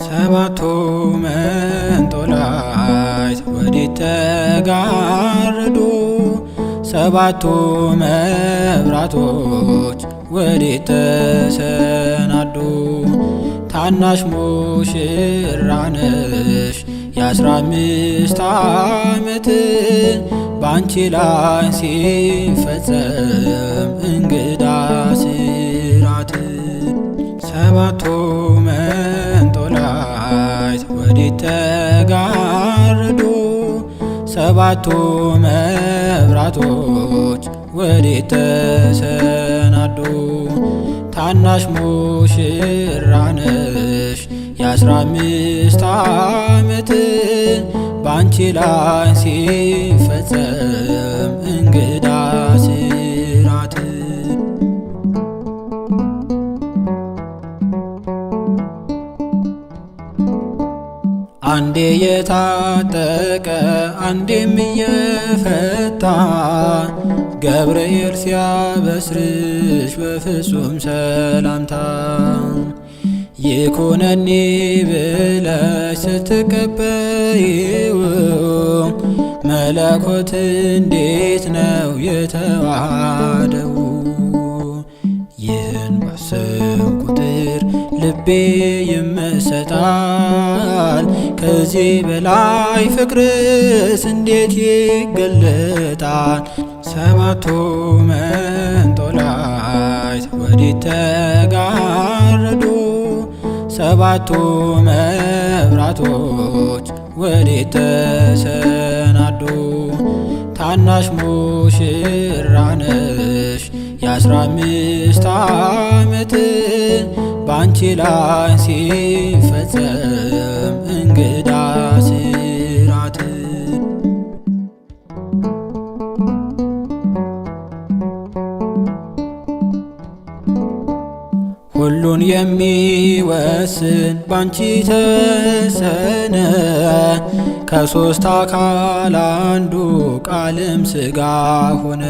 ሰባቱ መንጦላዕት ወዴት ተጋረዱ? ሰባቱ መብራቶች ወዴት ተሰናዱ? ታናሽ ሙሽራ ነሽ የ15 ዓመት ባንቺ ላይ ሲፈጸም እንግዳ ስራት። ሰባቱ መንጦላዕት ወዴት ተጋረዱ? ሰባቱ መብራቶች ወዴት ተሰናዱ? ታናሽ ሙሽራ ነሽ የ15 ዓመት ባንቺ ላይ ሲፈጸም እንግዳ ስራት። አንዴ የታጠቀ አንዴም እየፈታ ገብርኤል ሲያበስርሽ በፍጹም ሰላምታ ይኩነኒ ብለሽ ስትቀበይው መለኮት እንዴት ነው የተዋሃደው? ይህን ባሰብኩ ቁጥር ልቤ ይመሰጣል። ከዚህ በላይ ፍቅርስ እንዴት ይገለጣል? ሰባቱ መንጦላዕት ወዴት ተጋረዱ? ሰባቱ መብራቶች ወዴት ተሰናዱ? ታናሽ ሙሽራ ነሽ የ15 ዓመት ባንቺ ላይ ሲፈጸም እንግዳ ስራት። ሁሉን የሚወስን ባንቺ ተሰነ ከሦስት አካል አንዱ ቃልም ሥጋ ሆነ።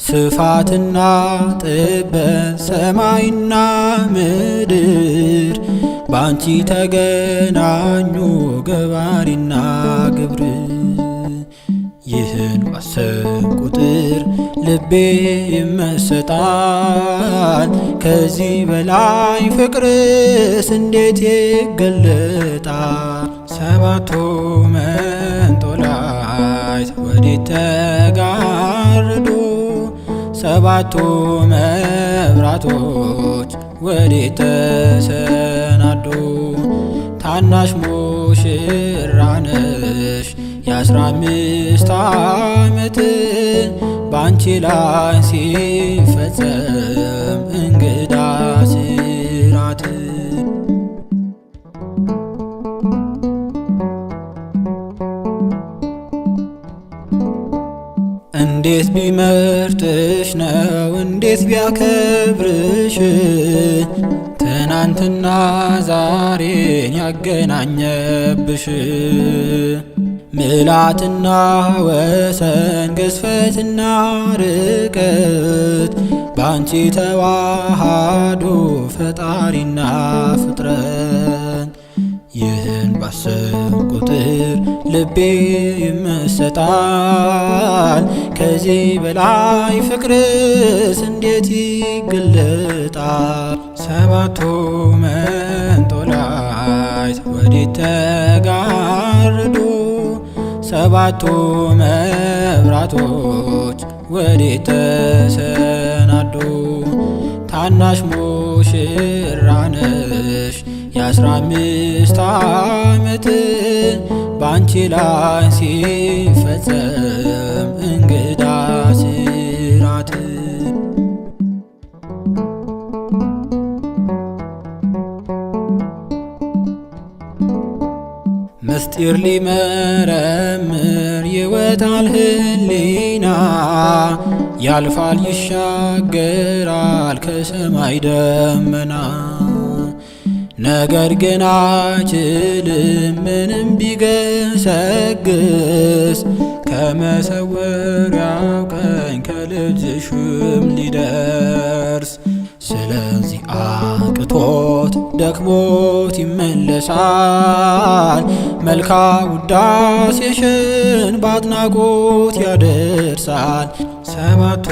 ስፋትና ጥበት ሰማይና ምድር ባንቺ ተገናኙ ገባሪና ግብር። ይህን ባሰብኩ ቁጥር ልቤ ይመሰጣል። ከዚህ በላይ ፍቅርስ እንዴት ይገለጣል? ሰባቱ መንጦላዕት ወዴት ተጋረዱ? ሰባቱ መብራቶች ወዴት ተሰናዱ? ታናሽ ሙሽራ ነሽ የ15 ዓመት ባንቺ ላይ ሲፈጸም እንግዳ ስራት። እንዴት ቢመርጥሽ ነው እንዴት ቢያከብርሽ ትናንትና ዛሬን ያገናኘብሽ። ምልዓትና ወሰን ግዝፈትና ርቀት ባንቺ ተዋሃዱ ፈጣሪና ፍጥረት። ይህን ባሰብኩ ቁጥር ልቤ ይመሰጣል። ከዚህ በላይ ፍቅርስ እንዴት ይገለጣል? ሰባቱ መንጦላዕት ወዴት ተጋረዱ? ሰባቱ መብራቶች ወዴት ተሰናዱ? ታናሽ ሙሽራ ነሽ የ15 ዓመት ባንቺ ላይ ሲፈጸም እንግዳ ስራት። ምስጢር ሊመረምር ይወጣል ህሊና ያልፋል ይሻገራል ከሰማይ ደመና። ነገር ግን አይችልም ምንም ቢገሰግስ ከመሰወሪያው ቀኝ ከልጅሽም ሊደርስ። ስለዚህ አቅቶት ደክሞት ይመለሳል፣ መልካ ውዳሴሽን በአድናቆት ያደርሳል። ሰባቱ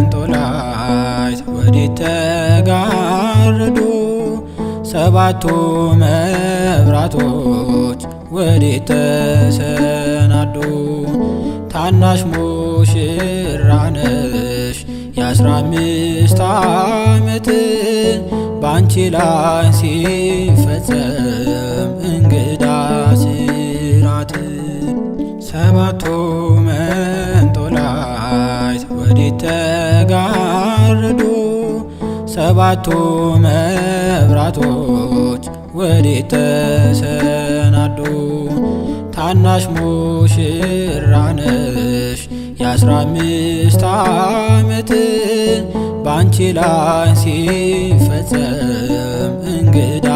መንጦላዕት ወዴት ተጋረዱ? ሰባቱ መብራቶች ወዴት ተሰናዱ? ታናሽ ሙሽራ ነሽ የ15 ዓመት ባንቺ ላይ ሲፈጸም እንግዳ ስራት። ሰባቱ መንጦላዕት ወዴት ተጋረዱ? ሰባቱ መብራቶች ወዴት ተሰናዱ? ታናሽ ሙሽራ ነሽ የ15 ዓመት ባንቺ ላይ ሲፈጸም እንግዳ